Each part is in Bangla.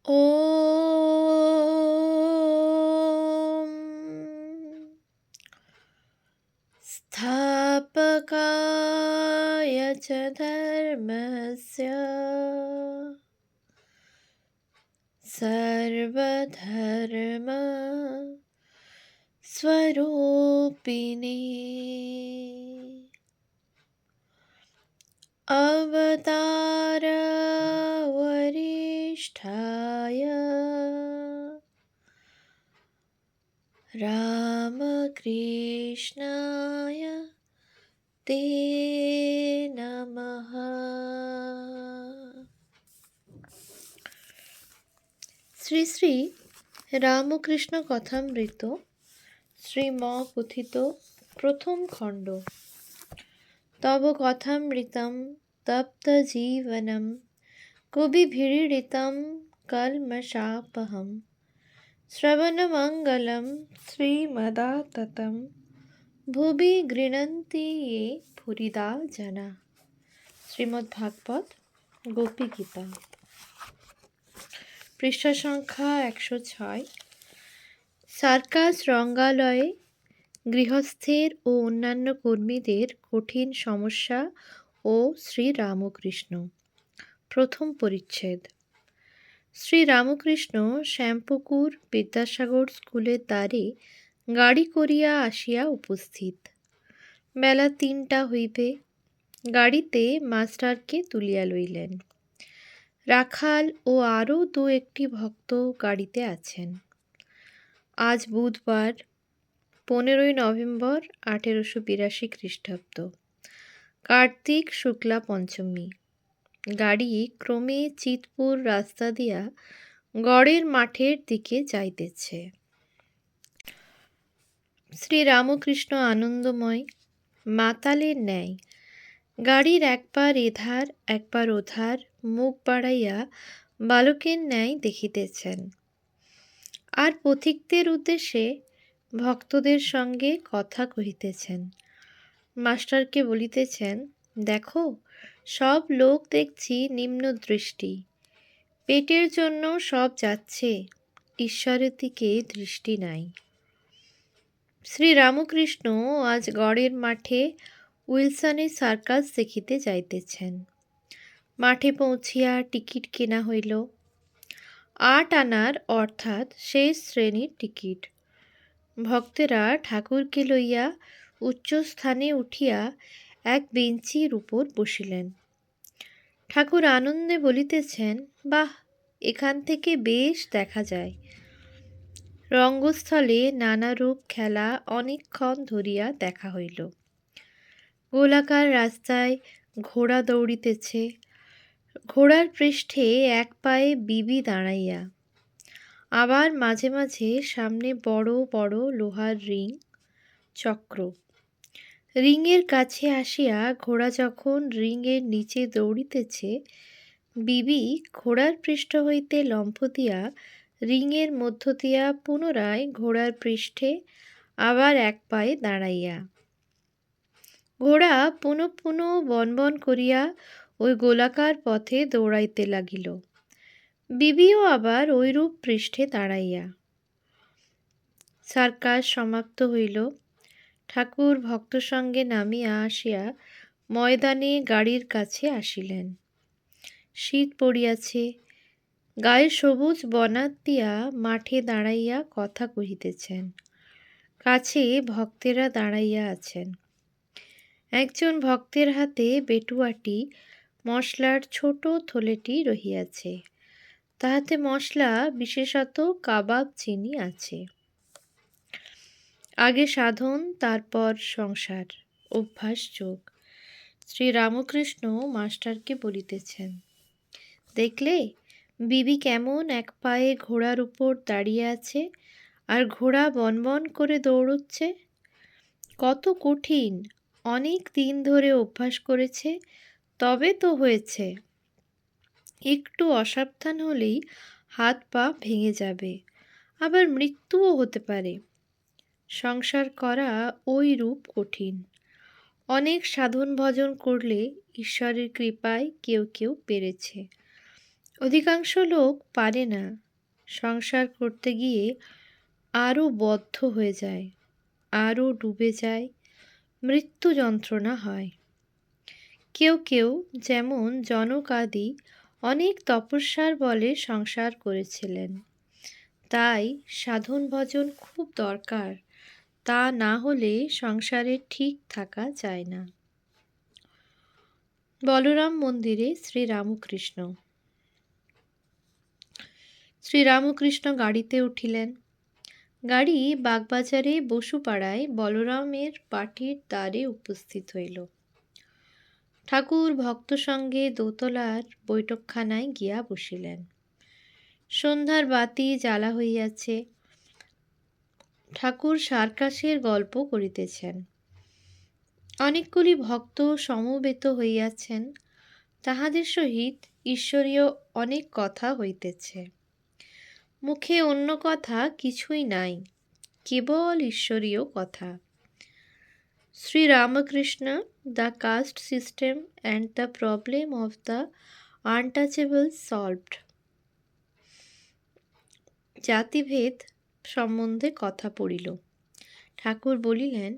ॐ स्थापकाय च धर्मस्य सर्वधर्म स्वरूपिणे अवतार वरिष्ठाय रामकृष्णाय ते नमः। শ্রী শ্রী রামকৃষ্ণ কথামৃত শ্রীম কথিত প্রথম খণ্ড। তব কথামৃতম তপ্ত জীবনম কবিভিড়িতম কলমশাপহম শ্রবণমঙ্গলম শ্রীমদাততম ভুবি গৃণন্তি ये ভুরিদা জনা। শ্রীমদ্ভাগবত গোপী গীতা, পৃষ্ঠা সংখ্যা 106। সার্কাস রঙ্গালয়ে গৃহস্থের ও অন্যান্য কর্মীদের কঠিন সমস্যা ও শ্রীরামকৃষ্ণ। প্রথম পরিচ্ছেদ। শ্রীরামকৃষ্ণ শ্যামপুকুর বিদ্যাসাগর স্কুলের দ্বারে গাড়ি করিয়া আসিয়া উপস্থিত। বেলা 3টা হইবে। গাড়িতে মাস্টারকে তুলিয়া লইলেন। রাখাল ও আরও 2-1টি ভক্ত গাড়িতে আছেন। আজ বুধবার 15ই নভেম্বর 1882 খ্রিস্টাব্দ, কার্তিক শুক্লা পঞ্চমী। গাড়ি ক্রমে চিতপুর রাস্তা দিয়া গড়ের মাঠের দিকে যাইতেছে। শ্রীরামকৃষ্ণ আনন্দময় মাতালের ন্যায় গাড়ির একবার এধার একবার ওধার মুখ বাড়াইয়া বালকের ন্যায় দেখিতেছেন, আর পথিকদের উদ্দেশ্যে ভক্তদের সঙ্গে কথা কহিতেছেন। মাস্টারকে বলিতেছেন, দেখো সব লোক দেখছি নিম্ন দৃষ্টি, পেটের জন্য সব যাচ্ছে, ঈশ্বরের দিকে দৃষ্টি নাই। শ্রীরামকৃষ্ণ আজ গড়ের মাঠে উইলসনের সার্কাস দেখিতে যাইতেছেন। মাঠে পৌঁছিয়া টিকিট কেনা হইল। 8 আনার অর্থাৎ শেষ শ্রেণীর টিকিট। ভক্তেরা ঠাকুরকে লইয়া উচ্চস্থানে উঠিয়া এক বেঞ্চির উপর বসিলেন। ঠাকুর আনন্দে বলিতেছেন, বাহ, এখান থেকে বেশ দেখা যায়। রঙ্গস্থলে নানারূপ খেলা অনেকক্ষণ ধরিয়া দেখা হইল। গোলাকার রাস্তায় ঘোড়া দৌড়িতেছে, ঘোড়ার পৃষ্ঠে এক পায়ে বিবি দাঁড়াইয়া। আবার মাঝে মাঝে সামনে বড় বড় লোহার রিং, চক্র। রিংয়ের কাছে আসিয়া ঘোড়া যখন রিংয়ের নিচে দৌড়িতেছে, বিবি ঘোড়ার পৃষ্ঠ হইতে লম্ফ দিয়া রিংয়ের মধ্য দিয়া পুনরায় ঘোড়ার পৃষ্ঠে আবার এক পায়ে দাঁড়াইয়া। ঘোড়া পুনঃ পুনঃ বনবন করিয়া ওই গোলাকার পথে দৌড়াইতে লাগিল। বিবিও আবার ঐরূপ পৃষ্ঠে দাঁড়াইয়া। সার্কাস সমাপ্ত হইল। ঠাকুর ভক্ত সঙ্গে নামিয়া আসিয়া ময়দানে গাড়ির কাছে আসিলেন। শীত পড়িয়াছে। গায়ে সবুজ বনাত দিয়া মাঠে দাঁড়াইয়া কথা কহিতেছেন। কাছে ভক্তেরা দাঁড়াইয়া আছেন। একজন ভক্তের হাতে বেটুয়াটি মশলার ছোট থলেটি রহিয়াছে। তাহাতে মশলা, বিশেষত কাবাব চিনি আছে। আগে সাধন, তারপর সংসার, অভ্যাস যোগ। শ্রীরামকৃষ্ণ মাস্টারকে বলিতেছেন, দেখলে বিবি কেমন এক পায়ে ঘোড়ার উপর দাঁড়িয়ে আছে, আর ঘোড়া বনবন করে দৌড়চ্ছে। কত কঠিন, অনেক দিন ধরে অভ্যাস করেছে, তবে তো হয়েছে। একটু অসাবধান হলেই হাত পা ভেঙে যাবে, আবার মৃত্যুও হতে পারে। সংসার করা ওই রূপ কঠিন। অনেক সাধন ভজন করলে ঈশ্বরের কৃপায় কেউ কেউ পেরেছে। অধিকাংশ লোক পারে না, সংসার করতে গিয়ে আরও বদ্ধ হয়ে যায়, আরও ডুবে যায়, মৃত্যু যন্ত্রণা হয়। কেউ কেউ, যেমন জনক আদি, অনেক তপস্যার বলে সংসার করেছিলেন। তাই সাধন ভজন খুব দরকার, তা না হলে সংসারে ঠিক থাকা যায় না। বলরাম মন্দিরে শ্রীরামকৃষ্ণ। শ্রীরামকৃষ্ণ গাড়িতে উঠিলেন। গাড়ি বাগবাজারে বসুপাড়ায় বলরামের বাটির দ্বারে উপস্থিত হইল। ঠাকুর ভক্ত সঙ্গে দোতলার বৈঠকখানায় গিয়া বসিলেন। সন্ধ্যার বাতি জ্বালা হইয়াছে। ঠাকুর সার্কাসের গল্প করিতেছেন। অনেকগুলি ভক্ত সমবেত হইয়াছেন, তাহাদের সহিত ঈশ্বরীয় অনেক কথা হইতেছে। মুখে অন্য কথা কিছুই নাই, কেবল ঈশ্বরীয় কথা। Sri Ramakrishna, the caste system and the problem of the untouchable solved. জাতিভেদ সম্বন্ধে কথা পড়িল। ঠাকুর বলিলেন,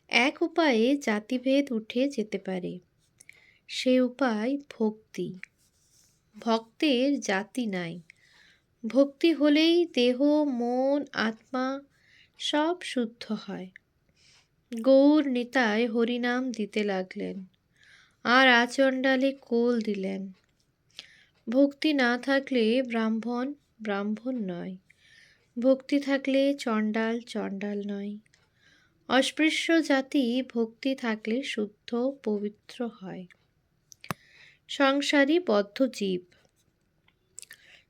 এক উপায়ে জাতিভেদ উঠে যেতে পারে। সে উপায় ভক্তি। ভক্তের জাতি নাই। ভক্তি হলেই দেহ, মন, আত্মা সব শুদ্ধ হয়। গৌর নিতাই হরিনাম দিতে লাগলেন, আর আচণ্ডালে কোল দিলেন। ভক্তি না থাকলে ব্রাহ্মণ ব্রাহ্মণ নয়, ভক্তি থাকলে চণ্ডাল চণ্ডাল নয়। অস্পৃশ্য জাতি ভক্তি থাকলে শুদ্ধ পবিত্র হয়। সংসারী বদ্ধ জীব।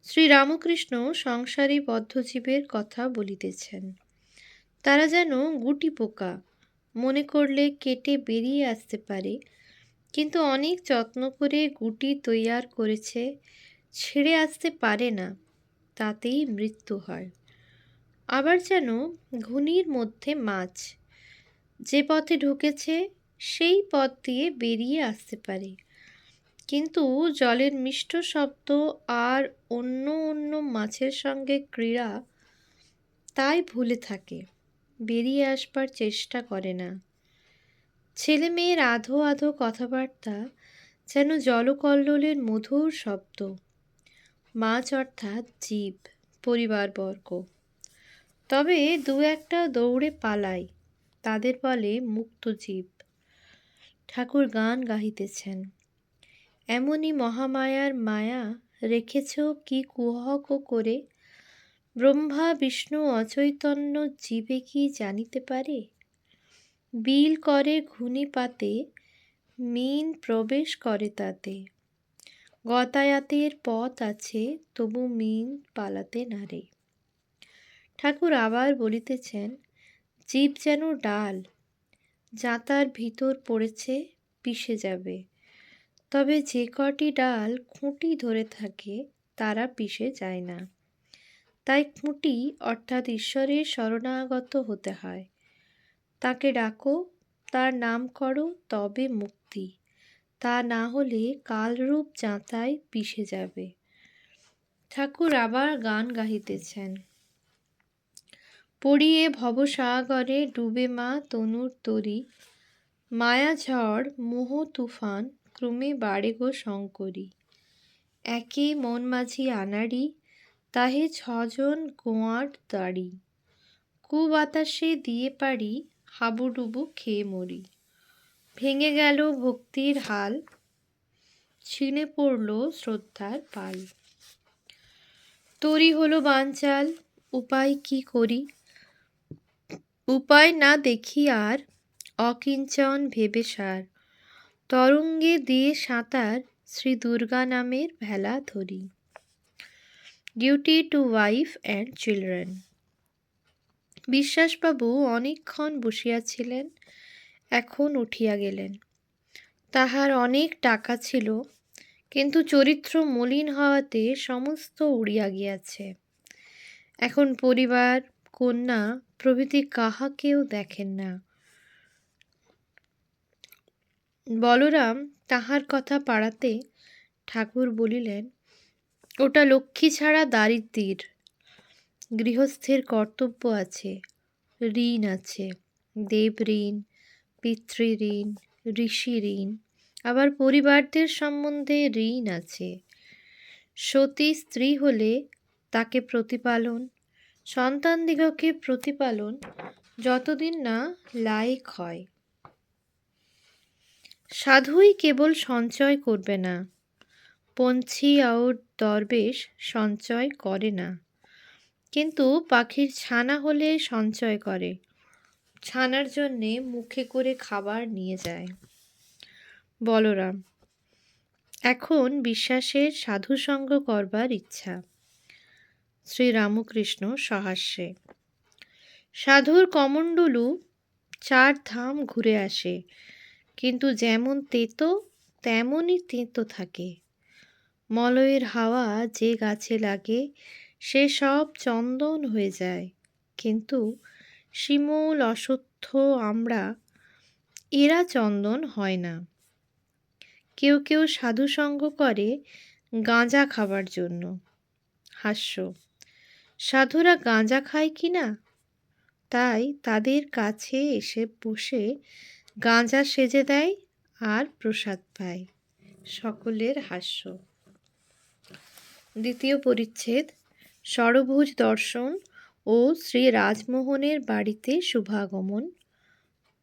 শ্রীরামকৃষ্ণ সংসারী বদ্ধ জীবের কথা বলিতেছেন। তারা যেন গুটি পোকা, মনে করলে কেটে বেরিয়ে আসতে পারে, কিন্তু অনেক যত্ন করে গুটি তৈয়ার করেছে, ছেড়ে আসতে পারে না, তাতেই মৃত্যু হয়। আবার যেন ঘুনির মধ্যে মাছ, যে পথে ঢুকেছে সেই পথ দিয়ে বেরিয়ে আসতে পারে, কিন্তু জলের মিষ্ট শব্দ আর অন্য অন্য মাছের সঙ্গে ক্রীড়া, তাই ভুলে থাকে, বেরিয়ে আসবার চেষ্টা করে না। ছেলে মেয়ের আধো আধো কথাবার্তা যেন জলকল্লোলের মধুর শব্দ। মাছ অর্থাৎ জীব, পরিবারবর্গ। তবে দু একটা দৌড়ে পালায়, তাদের বলে মুক্ত জীব। ঠাকুর গান গাহিতেছেন। এমনই মহামায়ার মায়া রেখেছ কি কুহক করে, ব্রহ্মা বিষ্ণু অচৈতন্য জীবে কি জানিতে পারে। বিল করে ঘুনি পাতে, মিন প্রবেশ করে তাতে। গতায়াতের পথ আছে, তবু মিন পালাতে নারে। ঠাকুর আবার বলিতেছেন, জীব যেন ডাল, যাতার ভিতর পড়েছে, পিষে যাবে। তবে যে কটি ডাল খুঁটি ধরে থাকে, তারা পিষে যায় না। তাই খুঁটি অর্থাৎ ঈশ্বরের শরণাগত হতে হয়। তাকে ডাকো, তার নাম করো, তবে মুক্তি। তা না হলে কালরূপ যাঁতায় পিষে যাবে। ঠাকুর আবার গান গাহিতেছেন। পড়িয়ে ভবসাগরে ডুবে মা তনুর তরী, মায়া ঝড় মোহ তুফান ক্রমে বাড়ে গো শঙ্করী। একে মন মাঝি আনাড়ি, তাহে ছজন গোয়ার দাড়ি। কুবাতাসে দিয়ে পারি, হাবুডুবু খেয়ে মরি। ভেঙে গেল ভক্তির হাল, ছিনে পড়ল শ্রদ্ধার পাল। তরি হলো বানচাল, উপায় কি করি। উপায় না দেখি আর, অকিঞ্চন ভেবে সার। তরঙ্গে দিয়ে সাঁতার, শ্রী দুর্গা নামের ভেলা ধরি। Duty to wife and children. বিশ্বাসবাবু অনেকক্ষণ বসিয়াছিলেন, এখন উঠিয়া গেলেন। তাহার অনেক টাকা ছিল, কিন্তু চরিত্র মলিন হওয়াতে সমস্ত উড়িয়া গিয়াছে। এখন পরিবার, কন্যা প্রভৃতি কাহাকেও দেখেন না। বলরাম তাহার কথা পাড়াতে ঠাকুর বলিলেন, ওটা লক্ষ্মী ছাড়া দারিদ্র্যের। গৃহস্থের কর্তব্য আছে, ঋণ আছে, দেব ঋণ, পিতৃঋণ, ঋষি ঋণ, আবার পরিবারদের সম্বন্ধে ঋণ আছে। সতী স্ত্রী হলে তাকে প্রতিপালন, সন্তানদিগকে প্রতিপালন যতদিন না লায়েক হয়। সাধুই কেবল সঞ্চয় করবে না, পঞ্ছি আর দরবেশ সঞ্চয় করে না, কিন্তু পাখির ছানা হলে সঞ্চয় করে, ছানার জন্যে মুখে করে খাবার নিয়ে যায়। বলরাম: এখন বিশ্বাসের সাধুসঙ্গ করবার ইচ্ছা। শ্রীরামকৃষ্ণ সহাস্যে: সাধুর কমণ্ডলু 4 ধাম ঘুরে আসে, কিন্তু যেমন তেতো তেমনই তেঁতো থাকে। মলয়ের হাওয়া যে গাছে লাগে সে সব চন্দন হয়ে যায়, কিন্তু শিমুল, অশ্বত্থ, আমড়া এরা চন্দন হয় না। কেউ কেউ সাধুসঙ্গ করে গাঁজা খাবার জন্য। হাস্য: সাধুরা গাঁজা খায় কি না, তাই তাদের কাছে এসে বসে গাঁজা সেজে দেয় আর প্রসাদ পায়। সকলের হাস্য। দ্বিতীয় পরিচ্ছেদ: ষড়ভুজ দর্শন ও শ্রী রাজমোহনের বাড়িতে শুভাগমন।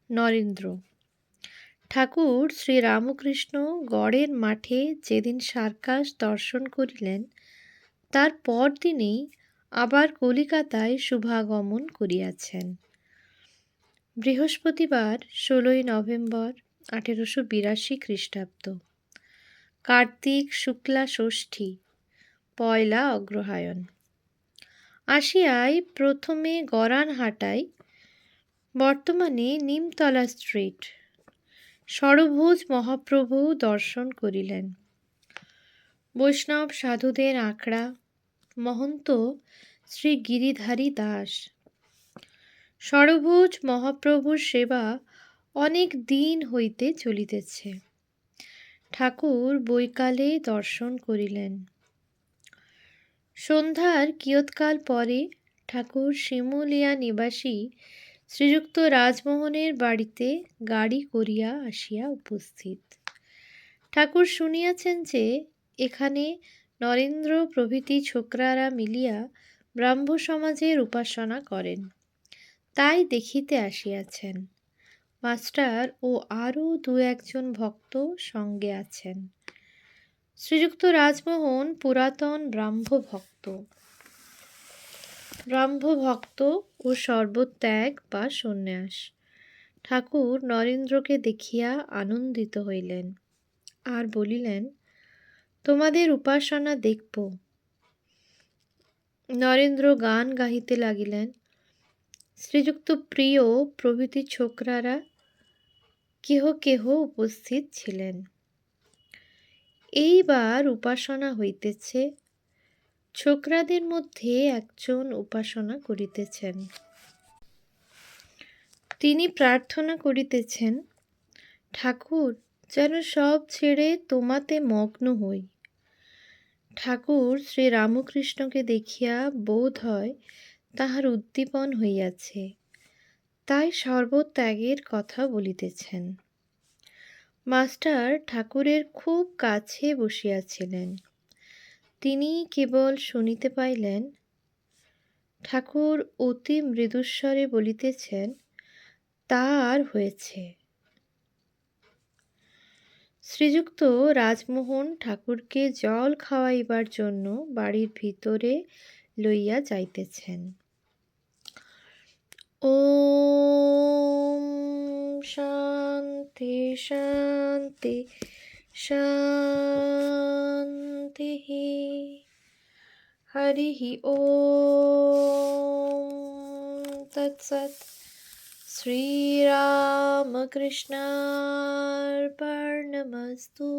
নরেন্দ্র: ঠাকুর শ্রীরামকৃষ্ণ গড়ের মাঠে যেদিন সার্কাস দর্শন করিলেন, তার পরদিনই আবার কলিকাতায় শুভাগমন করিয়াছেন। বৃহস্পতিবার 16 নভেম্বর 1882 খ্রিস্টাব্দ। কার্তিক শুক্লা ষষ্ঠী, পয়লা অগ্রহায়ণ। আসিয়ায় প্রথমে গরানহাটায়, বর্তমানে নিমতলা স্ট্রিট, ষড়ভুজ মহাপ্রভু দর্শন করিলেন। বৈষ্ণব সাধুদের আঁকড়া, মহন্ত শ্রী গিরিধারী দাস। ষড়ভুজ মহাপ্রভুর সেবা অনেক দিন হইতে চলিতেছে। ঠাকুর বৈকালে দর্শন করিলেন। সন্ধ্যার কিয়ৎকাল পরে ঠাকুর শিমুলিয়া নিবাসী শ্রীযুক্ত রাজমোহনের বাড়িতে গাড়ি করিয়া আসিয়া উপস্থিত। ঠাকুর শুনিয়াছেন যে এখানে নরেন্দ্র প্রভৃতি ছোকরারা মিলিয়া ব্রাহ্ম সমাজের উপাসনা করেন, তাই দেখিতে আসিয়াছেন। মাস্টার ও আরও 2-1 জন ভক্ত সঙ্গে আছেন। শ্রীযুক্ত রাজমোহন পুরাতন ব্রাহ্মভক্ত ও সর্বত্যাগ বা সন্ন্যাস। ঠাকুর নরেন্দ্রকে দেখিয়া আনন্দিত হইলেন আর বলিলেন, তোমাদের উপাসনা দেখব। নরেন্দ্র গান গাহিতে লাগিলেন। শ্রীযুক্ত প্রিয় প্রভৃতি ছোকরারা কেহ কেহ উপস্থিত ছিলেন। এইবার উপাসনা হইতেছে। ছোকরাদের মধ্যে একজন উপাসনা করিতেছেন। তিনি প্রার্থনা করিতেছেন, ঠাকুর যেন সব ছেড়ে তোমাতে মগ্ন হই। ঠাকুর শ্রীরামকৃষ্ণকে দেখিয়া বোধ হয় তাহার উদ্দীপন হইয়াছে, তাই সর্বত্যাগের কথা বলিতেছেন। মাস্টার ঠাকুরের খুব কাছে বসিয়াছিলেন। তিনি কেবল শুনিতে পাইলেন। ঠাকুর অতি মৃদুস্বরে বলিতেছেন, তা আর হয়েছে। শ্রীযুক্ত রাজমোহন ঠাকুরকে জল খাওয়াইবার জন্য বাড়ির ভিতরে লইয়া যাইতেছেন। ওম শান্তি শান্তি শান্তি। হরি ওম তৎসৎ। শ্রীরামকৃষ্ণার্পণমস্তু।